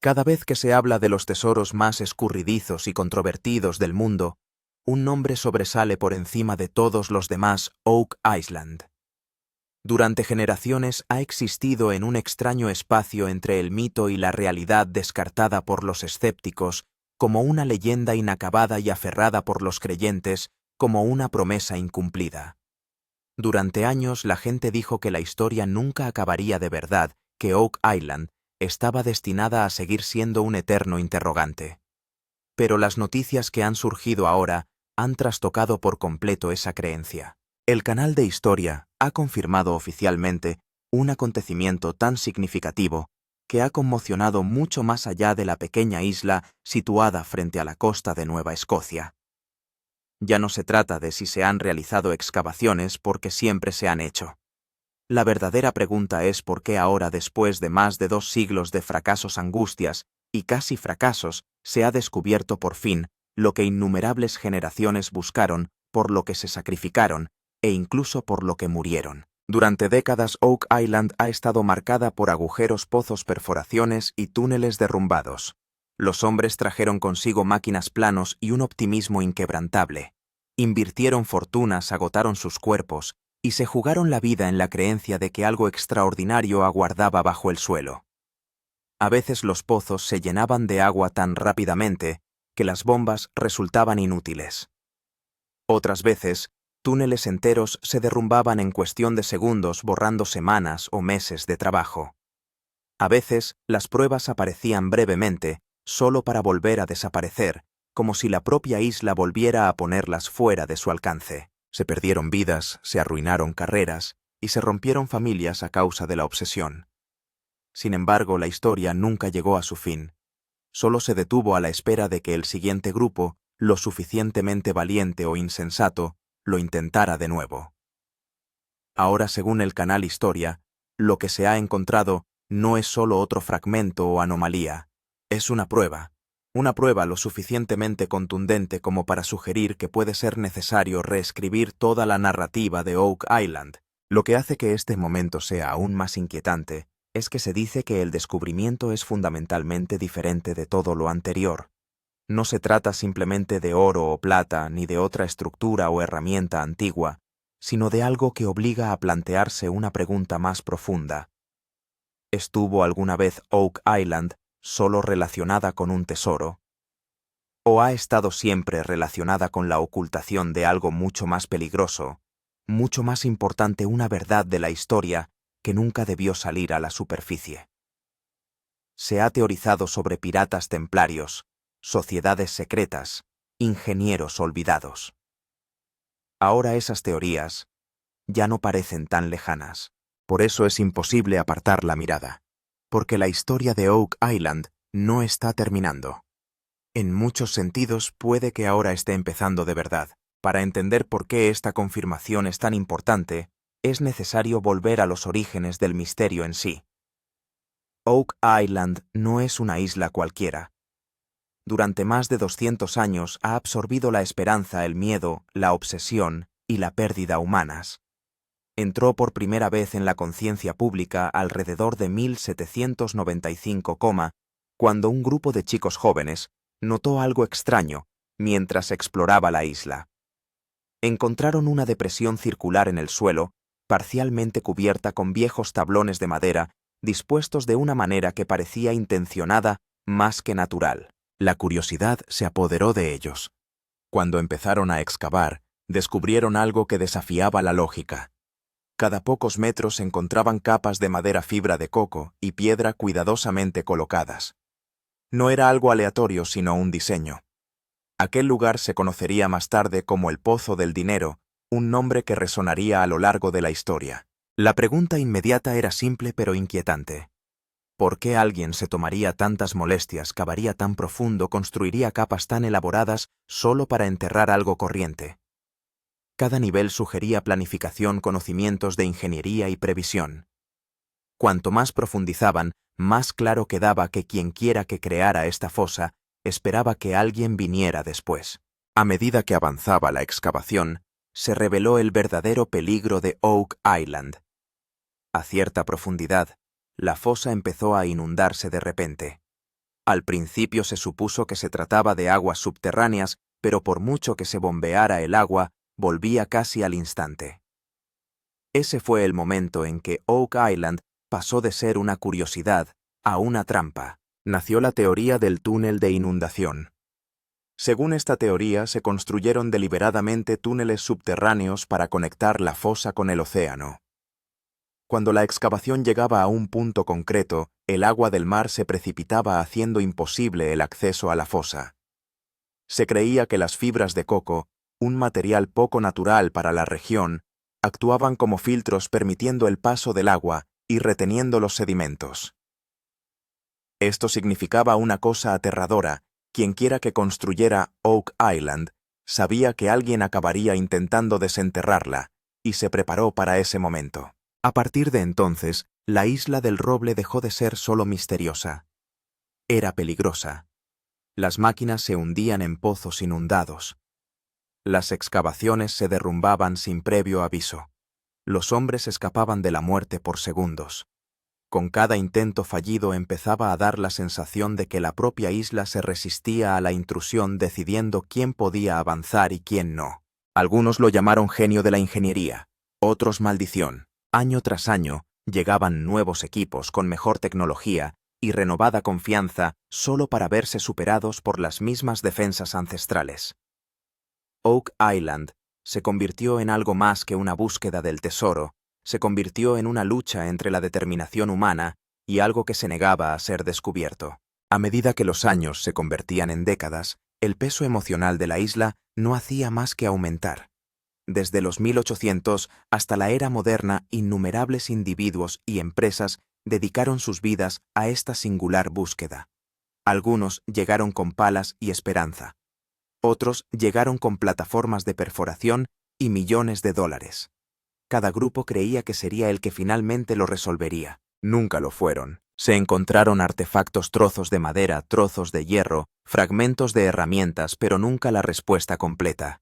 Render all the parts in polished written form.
Cada vez que se habla de los tesoros más escurridizos y controvertidos del mundo, un nombre sobresale por encima de todos los demás: Oak Island. Durante generaciones ha existido en un extraño espacio entre el mito y la realidad, descartada por los escépticos como una leyenda inacabada y aferrada por los creyentes como una promesa incumplida. Durante años la gente dijo que la historia nunca acabaría de verdad, que Oak Island estaba destinada a seguir siendo un eterno interrogante. Pero las noticias que han surgido ahora han trastocado por completo esa creencia. El canal de Historia ha confirmado oficialmente un acontecimiento tan significativo que ha conmocionado mucho más allá de la pequeña isla situada frente a la costa de Nueva Escocia. Ya no se trata de si se han realizado excavaciones, porque siempre se han hecho. La verdadera pregunta es por qué ahora, después de más de 2 siglos de fracasos, angustias y casi fracasos, se ha descubierto por fin lo que innumerables generaciones buscaron, por lo que se sacrificaron e incluso por lo que murieron. Durante décadas Oak Island ha estado marcada por agujeros, pozos, perforaciones y túneles derrumbados. Los hombres trajeron consigo máquinas, planos y un optimismo inquebrantable. Invirtieron fortunas, agotaron sus cuerpos y se jugaron la vida en la creencia de que algo extraordinario aguardaba bajo el suelo. A veces los pozos se llenaban de agua tan rápidamente que las bombas resultaban inútiles. Otras veces, túneles enteros se derrumbaban en cuestión de segundos, borrando semanas o meses de trabajo. A veces, las pruebas aparecían brevemente, solo para volver a desaparecer, como si la propia isla volviera a ponerlas fuera de su alcance. Se perdieron vidas, se arruinaron carreras y se rompieron familias a causa de la obsesión. Sin embargo, la historia nunca llegó a su fin. Solo se detuvo a la espera de que el siguiente grupo, lo suficientemente valiente o insensato, lo intentara de nuevo. Ahora, según el canal Historia, lo que se ha encontrado no es solo otro fragmento o anomalía, es una prueba lo suficientemente contundente como para sugerir que puede ser necesario reescribir toda la narrativa de Oak Island. Lo que hace que este momento sea aún más inquietante es que se dice que el descubrimiento es fundamentalmente diferente de todo lo anterior. No se trata simplemente de oro o plata, ni de otra estructura o herramienta antigua, sino de algo que obliga a plantearse una pregunta más profunda. ¿Estuvo alguna vez Oak Island solo relacionada con un tesoro? ¿O ha estado siempre relacionada con la ocultación de algo mucho más peligroso, mucho más importante, una verdad de la historia que nunca debió salir a la superficie? Se ha teorizado sobre piratas templarios, sociedades secretas, ingenieros olvidados. Ahora esas teorías ya no parecen tan lejanas. Por eso es imposible apartar la mirada, porque la historia de Oak Island no está terminando. En muchos sentidos puede que ahora esté empezando de verdad. Para entender por qué esta confirmación es tan importante, es necesario volver a los orígenes del misterio en sí. Oak Island no es una isla cualquiera. Durante más de 200 años ha absorbido la esperanza, el miedo, la obsesión y la pérdida humanas. Entró por primera vez en la conciencia pública alrededor de 1795, cuando un grupo de chicos jóvenes notó algo extraño mientras exploraba la isla. Encontraron una depresión circular en el suelo, parcialmente cubierta con viejos tablones de madera dispuestos de una manera que parecía intencionada más que natural. La curiosidad se apoderó de ellos. Cuando empezaron a excavar, descubrieron algo que desafiaba la lógica. Cada pocos metros se encontraban capas de madera, fibra de coco y piedra cuidadosamente colocadas. No era algo aleatorio, sino un diseño. Aquel lugar se conocería más tarde como el Pozo del Dinero, un nombre que resonaría a lo largo de la historia. La pregunta inmediata era simple pero inquietante. ¿Por qué alguien se tomaría tantas molestias, cavaría tan profundo, construiría capas tan elaboradas solo para enterrar algo corriente? Cada nivel sugería planificación, conocimientos de ingeniería y previsión. Cuanto más profundizaban, más claro quedaba que quienquiera que creara esta fosa esperaba que alguien viniera después. A medida que avanzaba la excavación, se reveló el verdadero peligro de Oak Island. A cierta profundidad, la fosa empezó a inundarse de repente. Al principio se supuso que se trataba de aguas subterráneas, pero por mucho que se bombeara el agua, volvía casi al instante. Ese fue el momento en que Oak Island pasó de ser una curiosidad a una trampa. Nació la teoría del túnel de inundación. Según esta teoría, se construyeron deliberadamente túneles subterráneos para conectar la fosa con el océano. Cuando la excavación llegaba a un punto concreto, el agua del mar se precipitaba haciendo imposible el acceso a la fosa. Se creía que las fibras de coco, un material poco natural para la región, actuaban como filtros permitiendo el paso del agua y reteniendo los sedimentos. Esto significaba una cosa aterradora: quienquiera que construyera Oak Island sabía que alguien acabaría intentando desenterrarla, y se preparó para ese momento. A partir de entonces, la isla del roble dejó de ser solo misteriosa. Era peligrosa. Las máquinas se hundían en pozos inundados. Las excavaciones se derrumbaban sin previo aviso. Los hombres escapaban de la muerte por segundos. Con cada intento fallido empezaba a dar la sensación de que la propia isla se resistía a la intrusión, decidiendo quién podía avanzar y quién no. Algunos lo llamaron genio de la ingeniería, otros maldición. Año tras año, llegaban nuevos equipos con mejor tecnología y renovada confianza solo para verse superados por las mismas defensas ancestrales. Oak Island se convirtió en algo más que una búsqueda del tesoro, se convirtió en una lucha entre la determinación humana y algo que se negaba a ser descubierto. A medida que los años se convertían en décadas, el peso emocional de la isla no hacía más que aumentar. Desde los 1800 hasta la era moderna, innumerables individuos y empresas dedicaron sus vidas a esta singular búsqueda. Algunos llegaron con palas y esperanza. Otros llegaron con plataformas de perforación y millones de dólares. Cada grupo creía que sería el que finalmente lo resolvería. Nunca lo fueron. Se encontraron artefactos, trozos de madera, trozos de hierro, fragmentos de herramientas, pero nunca la respuesta completa.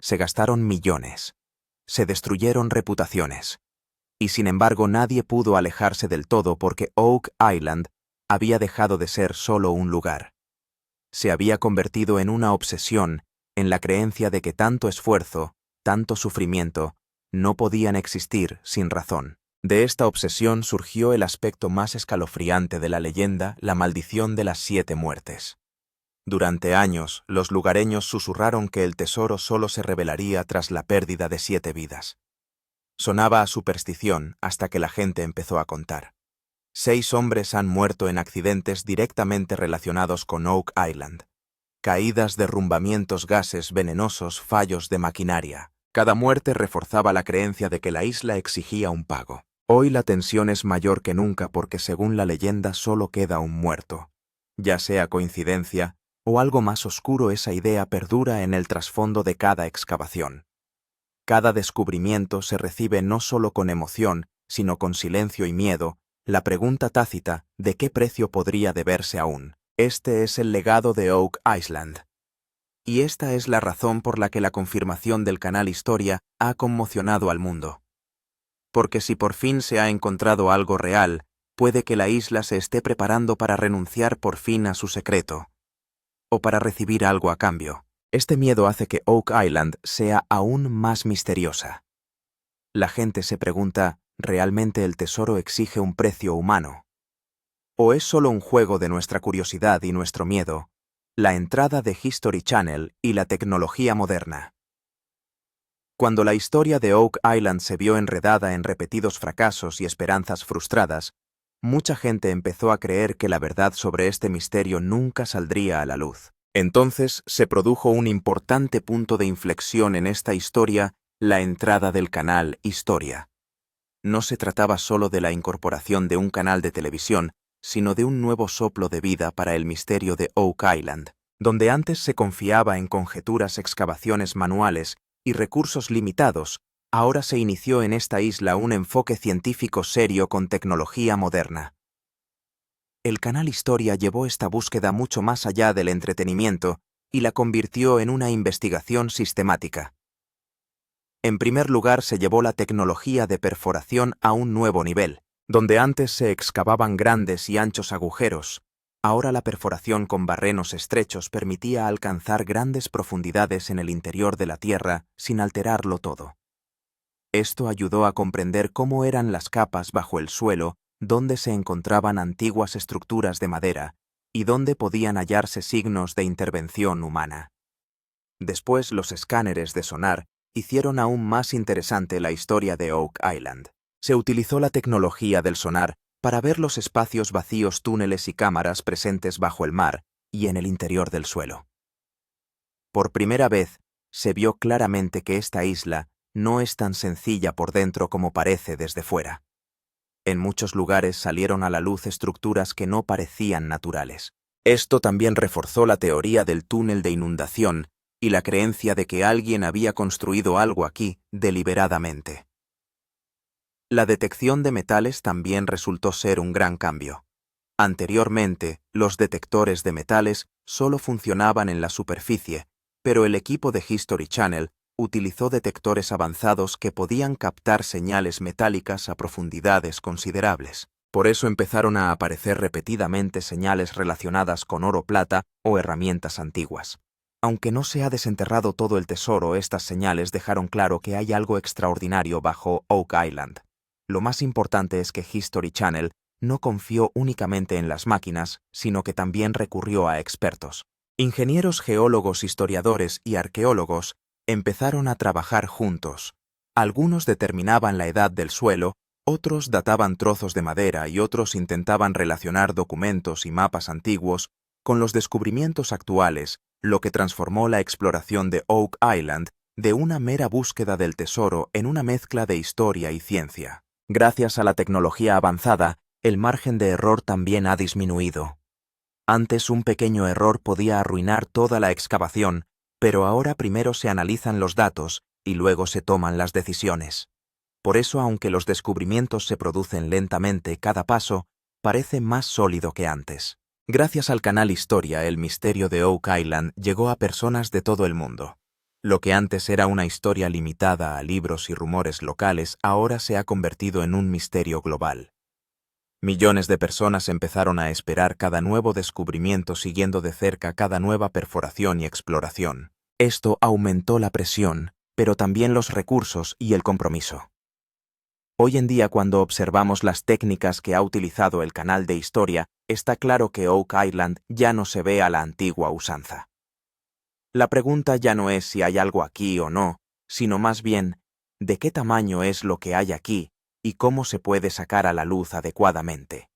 Se gastaron millones. Se destruyeron reputaciones. Y sin embargo nadie pudo alejarse del todo porque Oak Island había dejado de ser solo un lugar. Se había convertido en una obsesión, en la creencia de que tanto esfuerzo, tanto sufrimiento, no podían existir sin razón. De esta obsesión surgió el aspecto más escalofriante de la leyenda, la maldición de las 7 muertes. Durante años, los lugareños susurraron que el tesoro solo se revelaría tras la pérdida de 7 vidas. Sonaba a superstición hasta que la gente empezó a contar. 6 hombres han muerto en accidentes directamente relacionados con Oak Island. Caídas, derrumbamientos, gases venenosos, fallos de maquinaria. Cada muerte reforzaba la creencia de que la isla exigía un pago. Hoy la tensión es mayor que nunca porque según la leyenda solo queda un muerto. Ya sea coincidencia o algo más oscuro, esa idea perdura en el trasfondo de cada excavación. Cada descubrimiento se recibe no solo con emoción, sino con silencio y miedo, la pregunta tácita de qué precio podría deberse aún. Este es el legado de Oak Island. Y esta es la razón por la que la confirmación del canal Historia ha conmocionado al mundo. Porque si por fin se ha encontrado algo real, puede que la isla se esté preparando para renunciar por fin a su secreto. O para recibir algo a cambio. Este miedo hace que Oak Island sea aún más misteriosa. La gente se pregunta, ¿realmente el tesoro exige un precio humano? ¿O es solo un juego de nuestra curiosidad y nuestro miedo? La entrada de History Channel y la tecnología moderna. Cuando la historia de Oak Island se vio enredada en repetidos fracasos y esperanzas frustradas, mucha gente empezó a creer que la verdad sobre este misterio nunca saldría a la luz. Entonces se produjo un importante punto de inflexión en esta historia, la entrada del canal Historia. No se trataba solo de la incorporación de un canal de televisión, sino de un nuevo soplo de vida para el misterio de Oak Island. Donde antes se confiaba en conjeturas, excavaciones manuales y recursos limitados, ahora se inició en esta isla un enfoque científico serio con tecnología moderna. El canal Historia llevó esta búsqueda mucho más allá del entretenimiento y la convirtió en una investigación sistemática. En primer lugar, se llevó la tecnología de perforación a un nuevo nivel. Donde antes se excavaban grandes y anchos agujeros, Ahora la perforación con barrenos estrechos permitía alcanzar grandes profundidades en el interior de la Tierra sin alterarlo todo. Esto ayudó a comprender cómo eran las capas bajo el suelo, dónde se encontraban antiguas estructuras de madera y dónde podían hallarse signos de intervención humana. Después, los escáneres de sonar hicieron aún más interesante la historia de Oak Island. Se utilizó la tecnología del sonar para ver los espacios vacíos, túneles y cámaras presentes bajo el mar y en el interior del suelo. Por primera vez, se vio claramente que esta isla no es tan sencilla por dentro como parece desde fuera. En muchos lugares salieron a la luz estructuras que no parecían naturales. Esto también reforzó la teoría del túnel de inundación y la creencia de que alguien había construido algo aquí deliberadamente. La detección de metales también resultó ser un gran cambio. Anteriormente, los detectores de metales solo funcionaban en la superficie, pero el equipo de History Channel utilizó detectores avanzados que podían captar señales metálicas a profundidades considerables. Por eso empezaron a aparecer repetidamente señales relacionadas con oro-plata o herramientas antiguas. Aunque no se ha desenterrado todo el tesoro, estas señales dejaron claro que hay algo extraordinario bajo Oak Island. Lo más importante es que History Channel no confió únicamente en las máquinas, sino que también recurrió a expertos. Ingenieros, geólogos, historiadores y arqueólogos empezaron a trabajar juntos. Algunos determinaban la edad del suelo, otros databan trozos de madera y otros intentaban relacionar documentos y mapas antiguos con los descubrimientos actuales, lo que transformó la exploración de Oak Island de una mera búsqueda del tesoro en una mezcla de historia y ciencia. Gracias a la tecnología avanzada, el margen de error también ha disminuido. Antes un pequeño error podía arruinar toda la excavación, pero ahora primero se analizan los datos y luego se toman las decisiones. Por eso, aunque los descubrimientos se producen lentamente, cada paso parece más sólido que antes. Gracias al canal Historia, el misterio de Oak Island llegó a personas de todo el mundo. Lo que antes era una historia limitada a libros y rumores locales, ahora se ha convertido en un misterio global. Millones de personas empezaron a esperar cada nuevo descubrimiento siguiendo de cerca cada nueva perforación y exploración. Esto aumentó la presión, pero también los recursos y el compromiso. Hoy en día, cuando observamos las técnicas que ha utilizado el canal de Historia, está claro que Oak Island ya no se ve a la antigua usanza. La pregunta ya no es si hay algo aquí o no, sino más bien, ¿de qué tamaño es lo que hay aquí y cómo se puede sacar a la luz adecuadamente?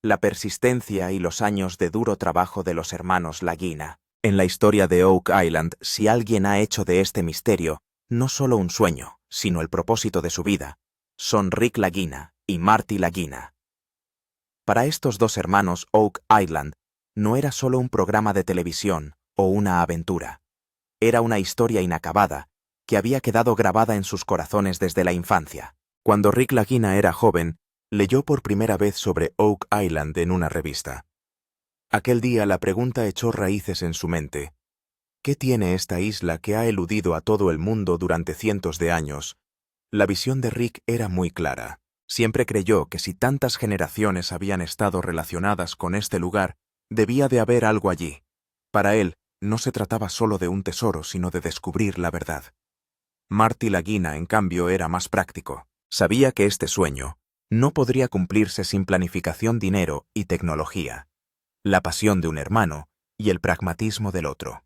La persistencia y los años de duro trabajo de los hermanos Lagina. En la historia de Oak Island, si alguien ha hecho de este misterio no solo un sueño, sino el propósito de su vida, son Rick Lagina y Marty Lagina. Para estos dos hermanos, Oak Island no era solo un programa de televisión o una aventura. Era una historia inacabada que había quedado grabada en sus corazones desde la infancia. Cuando Rick Lagina era joven, leyó por primera vez sobre Oak Island en una revista. Aquel día la pregunta echó raíces en su mente. ¿Qué tiene esta isla que ha eludido a todo el mundo durante cientos de años? La visión de Rick era muy clara. Siempre creyó que si tantas generaciones habían estado relacionadas con este lugar, debía de haber algo allí. Para él, no se trataba solo de un tesoro, sino de descubrir la verdad. Marty Lagina, en cambio, era más práctico. Sabía que este sueño no podría cumplirse sin planificación, dinero y tecnología, la pasión de un hermano y el pragmatismo del otro.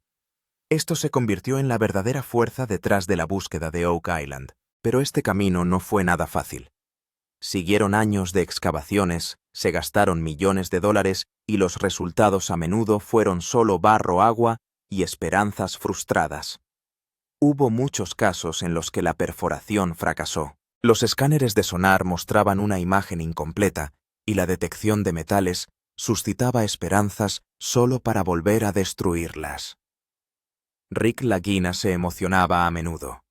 Esto se convirtió en la verdadera fuerza detrás de la búsqueda de Oak Island, pero este camino no fue nada fácil. Siguieron años de excavaciones, se gastaron millones de dólares y los resultados a menudo fueron solo barro, agua y esperanzas frustradas. Hubo muchos casos en los que la perforación fracasó. Los escáneres de sonar mostraban una imagen incompleta y la detección de metales suscitaba esperanzas solo para volver a destruirlas. Rick Lagina se emocionaba a menudo.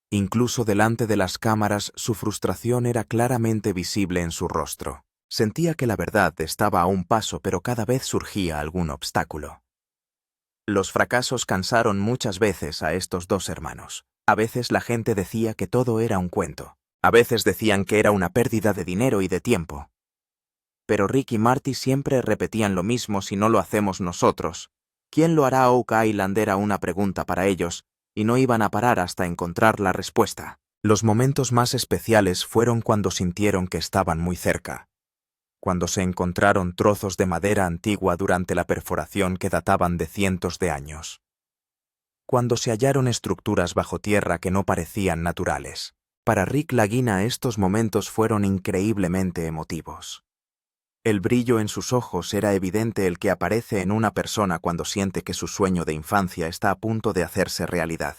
Incluso delante de las cámaras, su frustración era claramente visible en su rostro. Sentía que la verdad estaba a un paso, pero cada vez surgía algún obstáculo. Los fracasos cansaron muchas veces a estos dos hermanos. A veces la gente decía que todo era un cuento. A veces decían que era una pérdida de dinero y de tiempo. Pero Rick y Marty siempre repetían lo mismo si no lo hacemos nosotros. ¿Quién lo hará? Oak Island era una pregunta para ellos, y no iban a parar hasta encontrar la respuesta. Los momentos más especiales fueron cuando sintieron que estaban muy cerca. Cuando se encontraron trozos de madera antigua durante la perforación que databan de cientos de años. Cuando se hallaron estructuras bajo tierra que no parecían naturales. Para Rick Lagina estos momentos fueron increíblemente emotivos. El brillo en sus ojos era evidente, el que aparece en una persona cuando siente que su sueño de infancia está a punto de hacerse realidad.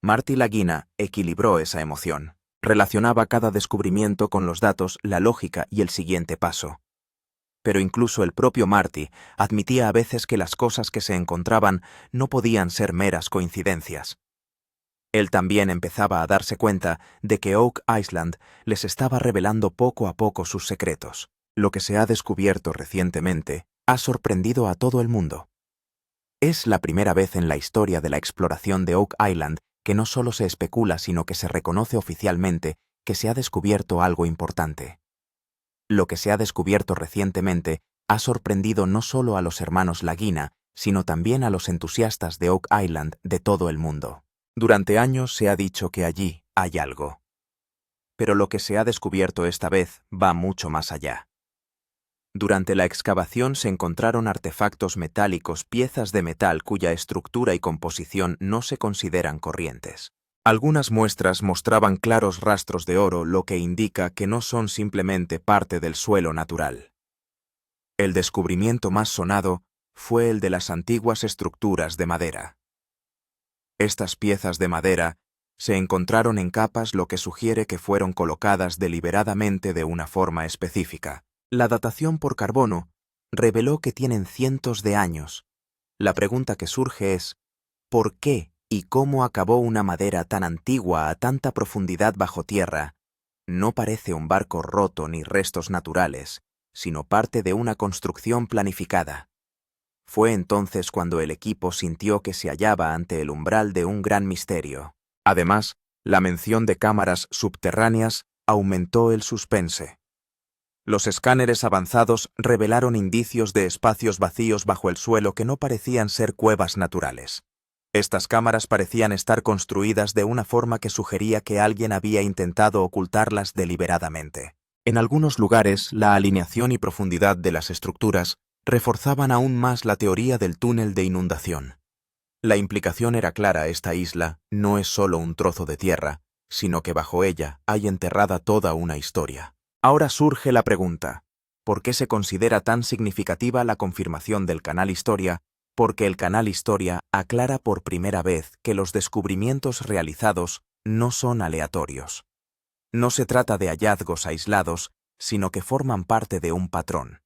Marty Lagina equilibró esa emoción. Relacionaba cada descubrimiento con los datos, la lógica y el siguiente paso. Pero incluso el propio Marty admitía a veces que las cosas que se encontraban no podían ser meras coincidencias. Él también empezaba a darse cuenta de que Oak Island les estaba revelando poco a poco sus secretos. Lo que se ha descubierto recientemente ha sorprendido a todo el mundo. Es la primera vez en la historia de la exploración de Oak Island que no solo se especula, sino que se reconoce oficialmente que se ha descubierto algo importante. Lo que se ha descubierto recientemente ha sorprendido no solo a los hermanos Lagina, sino también a los entusiastas de Oak Island de todo el mundo. Durante años se ha dicho que allí hay algo. Pero lo que se ha descubierto esta vez va mucho más allá. Durante la excavación se encontraron artefactos metálicos, piezas de metal cuya estructura y composición no se consideran corrientes. Algunas muestras mostraban claros rastros de oro, lo que indica que no son simplemente parte del suelo natural. El descubrimiento más sonado fue el de las antiguas estructuras de madera. Estas piezas de madera se encontraron en capas, lo que sugiere que fueron colocadas deliberadamente de una forma específica. La datación por carbono reveló que tienen cientos de años. La pregunta que surge es, ¿por qué y cómo acabó una madera tan antigua a tanta profundidad bajo tierra? No parece un barco roto ni restos naturales, sino parte de una construcción planificada. Fue entonces cuando el equipo sintió que se hallaba ante el umbral de un gran misterio. Además, la mención de cámaras subterráneas aumentó el suspense. Los escáneres avanzados revelaron indicios de espacios vacíos bajo el suelo que no parecían ser cuevas naturales. Estas cámaras parecían estar construidas de una forma que sugería que alguien había intentado ocultarlas deliberadamente. En algunos lugares, la alineación y profundidad de las estructuras reforzaban aún más la teoría del túnel de inundación. La implicación era clara: esta isla no es solo un trozo de tierra, sino que bajo ella hay enterrada toda una historia. Ahora surge la pregunta, ¿por qué se considera tan significativa la confirmación del canal Historia? Porque el canal Historia aclara por primera vez que los descubrimientos realizados no son aleatorios. No se trata de hallazgos aislados, sino que forman parte de un patrón.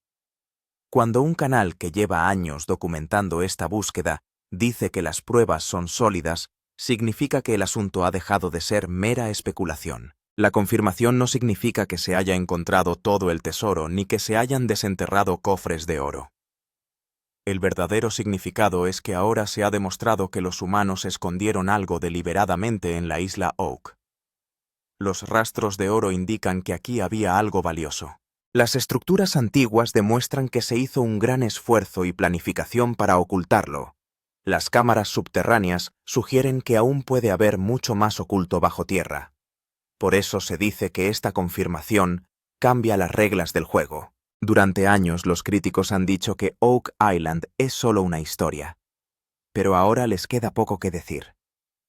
Cuando un canal que lleva años documentando esta búsqueda dice que las pruebas son sólidas, significa que el asunto ha dejado de ser mera especulación. La confirmación no significa que se haya encontrado todo el tesoro ni que se hayan desenterrado cofres de oro. El verdadero significado es que ahora se ha demostrado que los humanos escondieron algo deliberadamente en la isla Oak. Los rastros de oro indican que aquí había algo valioso. Las estructuras antiguas demuestran que se hizo un gran esfuerzo y planificación para ocultarlo. Las cámaras subterráneas sugieren que aún puede haber mucho más oculto bajo tierra. Por eso se dice que esta confirmación cambia las reglas del juego. Durante años los críticos han dicho que Oak Island es solo una historia. Pero ahora les queda poco que decir.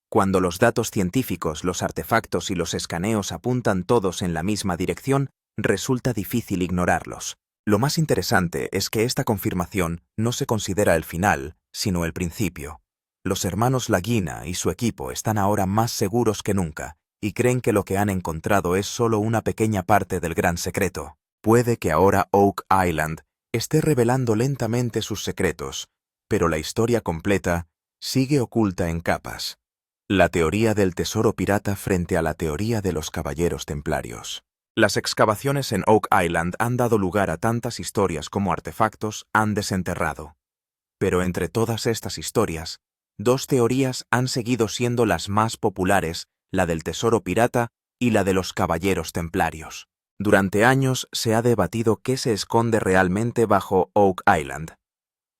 Cuando los datos científicos, los artefactos y los escaneos apuntan todos en la misma dirección, resulta difícil ignorarlos. Lo más interesante es que esta confirmación no se considera el final, sino el principio. Los hermanos Lagina y su equipo están ahora más seguros que nunca, y creen que lo que han encontrado es solo una pequeña parte del gran secreto. Puede que ahora Oak Island esté revelando lentamente sus secretos, pero la historia completa sigue oculta en capas. La teoría del tesoro pirata frente a la teoría de los caballeros templarios. Las excavaciones en Oak Island han dado lugar a tantas historias como artefactos han desenterrado. Pero entre todas estas historias, dos teorías han seguido siendo las más populares: la del tesoro pirata y la de los caballeros templarios. Durante años se ha debatido qué se esconde realmente bajo Oak Island: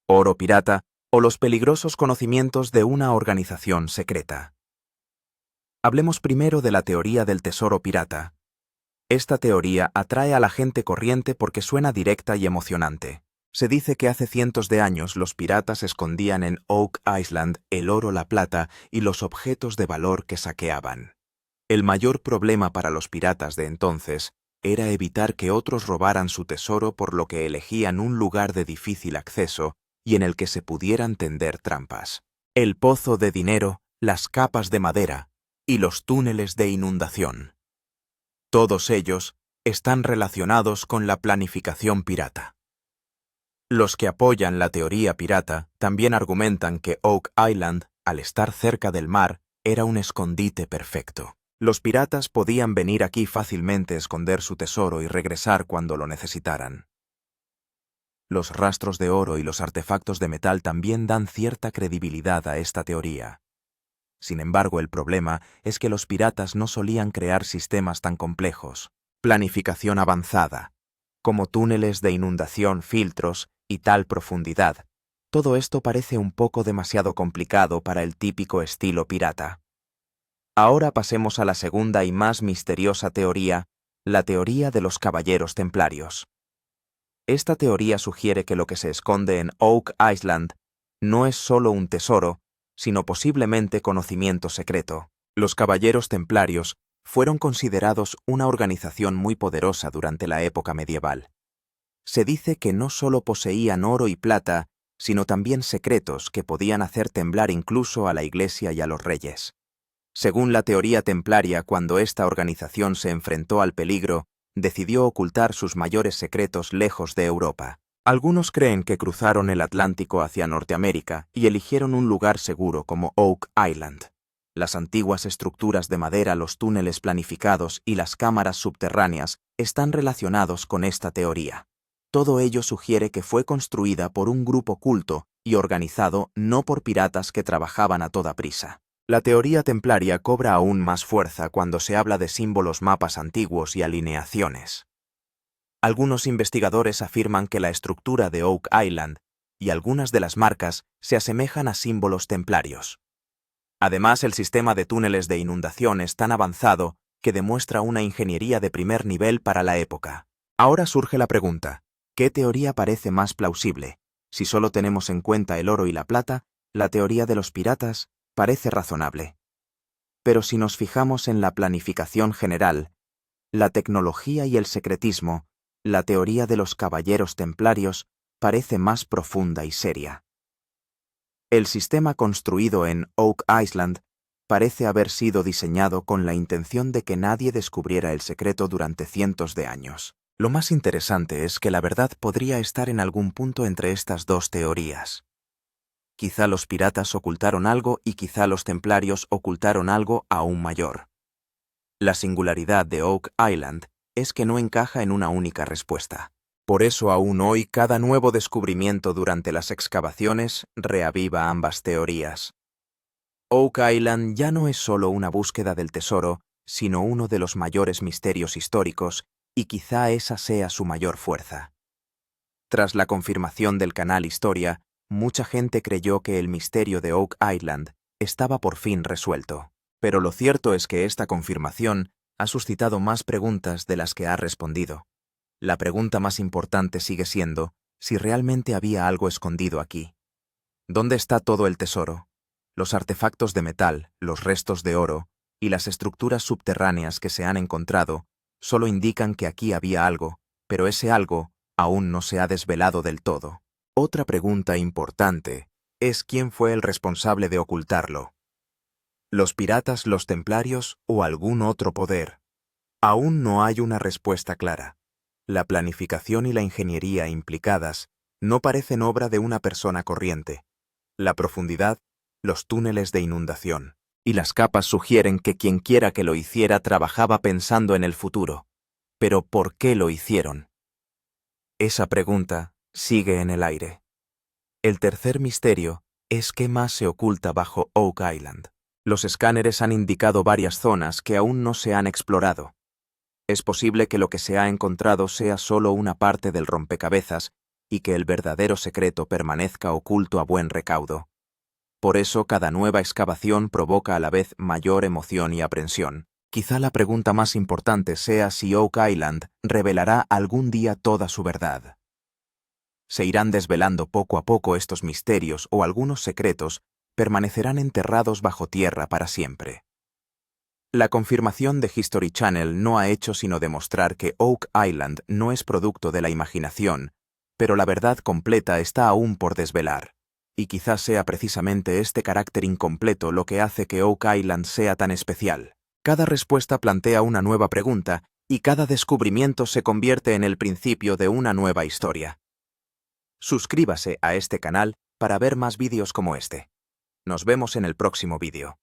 oro pirata o los peligrosos conocimientos de una organización secreta. Hablemos primero de la teoría del tesoro pirata. Esta teoría atrae a la gente corriente porque suena directa y emocionante. Se dice que hace cientos de años los piratas escondían en Oak Island el oro, la plata y los objetos de valor que saqueaban. El mayor problema para los piratas de entonces era evitar que otros robaran su tesoro, por lo que elegían un lugar de difícil acceso y en el que se pudieran tender trampas. El pozo de dinero, las capas de madera y los túneles de inundación. Todos ellos están relacionados con la planificación pirata. Los que apoyan la teoría pirata también argumentan que Oak Island, al estar cerca del mar, era un escondite perfecto. Los piratas podían venir aquí fácilmente, esconder su tesoro y regresar cuando lo necesitaran. Los rastros de oro y los artefactos de metal también dan cierta credibilidad a esta teoría. Sin embargo, el problema es que los piratas no solían crear sistemas tan complejos, planificación avanzada, como túneles de inundación, filtros y tal profundidad. Todo esto parece un poco demasiado complicado para el típico estilo pirata. Ahora pasemos a la segunda y más misteriosa teoría, la teoría de los caballeros templarios. Esta teoría sugiere que lo que se esconde en Oak Island no es solo un tesoro, sino posiblemente conocimiento secreto. Los caballeros templarios fueron considerados una organización muy poderosa durante la época medieval. Se dice que no solo poseían oro y plata, sino también secretos que podían hacer temblar incluso a la Iglesia y a los reyes. Según la teoría templaria, cuando esta organización se enfrentó al peligro, decidió ocultar sus mayores secretos lejos de Europa. Algunos creen que cruzaron el Atlántico hacia Norteamérica y eligieron un lugar seguro como Oak Island. Las antiguas estructuras de madera, los túneles planificados y las cámaras subterráneas están relacionados con esta teoría. Todo ello sugiere que fue construida por un grupo oculto y organizado, no por piratas que trabajaban a toda prisa. La teoría templaria cobra aún más fuerza cuando se habla de símbolos, mapas antiguos y alineaciones. Algunos investigadores afirman que la estructura de Oak Island y algunas de las marcas se asemejan a símbolos templarios. Además, el sistema de túneles de inundación es tan avanzado que demuestra una ingeniería de primer nivel para la época. Ahora surge la pregunta: ¿qué teoría parece más plausible? Si solo tenemos en cuenta el oro y la plata, la teoría de los piratas parece razonable. Pero si nos fijamos en la planificación general, la tecnología y el secretismo, la teoría de los caballeros templarios parece más profunda y seria. El sistema construido en Oak Island parece haber sido diseñado con la intención de que nadie descubriera el secreto durante cientos de años. Lo más interesante es que la verdad podría estar en algún punto entre estas dos teorías. Quizá los piratas ocultaron algo y quizá los templarios ocultaron algo aún mayor. La singularidad de Oak Island es que no encaja en una única respuesta. Por eso aún hoy cada nuevo descubrimiento durante las excavaciones reaviva ambas teorías. Oak Island ya no es solo una búsqueda del tesoro, sino uno de los mayores misterios históricos, y quizá esa sea su mayor fuerza. Tras la confirmación del canal Historia, mucha gente creyó que el misterio de Oak Island estaba por fin resuelto. Pero lo cierto es que esta confirmación ha suscitado más preguntas de las que ha respondido. La pregunta más importante sigue siendo si realmente había algo escondido aquí. ¿Dónde está todo el tesoro? Los artefactos de metal, los restos de oro y las estructuras subterráneas que se han encontrado solo indican que aquí había algo, pero ese algo aún no se ha desvelado del todo. Otra pregunta importante es quién fue el responsable de ocultarlo. ¿Los piratas, los templarios o algún otro poder? Aún no hay una respuesta clara. La planificación y la ingeniería implicadas no parecen obra de una persona corriente. La profundidad, los túneles de inundación y las capas sugieren que quien quiera que lo hiciera trabajaba pensando en el futuro. Pero ¿por qué lo hicieron? Esa pregunta sigue en el aire. El tercer misterio es qué más se oculta bajo Oak Island. Los escáneres han indicado varias zonas que aún no se han explorado. Es posible que lo que se ha encontrado sea solo una parte del rompecabezas y que el verdadero secreto permanezca oculto a buen recaudo. Por eso cada nueva excavación provoca a la vez mayor emoción y aprensión. Quizá la pregunta más importante sea si Oak Island revelará algún día toda su verdad. Se irán desvelando poco a poco estos misterios o algunos secretos permanecerán enterrados bajo tierra para siempre. La confirmación de History Channel no ha hecho sino demostrar que Oak Island no es producto de la imaginación, pero la verdad completa está aún por desvelar. Y quizás sea precisamente este carácter incompleto lo que hace que Oak Island sea tan especial. Cada respuesta plantea una nueva pregunta y cada descubrimiento se convierte en el principio de una nueva historia. Suscríbase a este canal para ver más vídeos como este. Nos vemos en el próximo vídeo.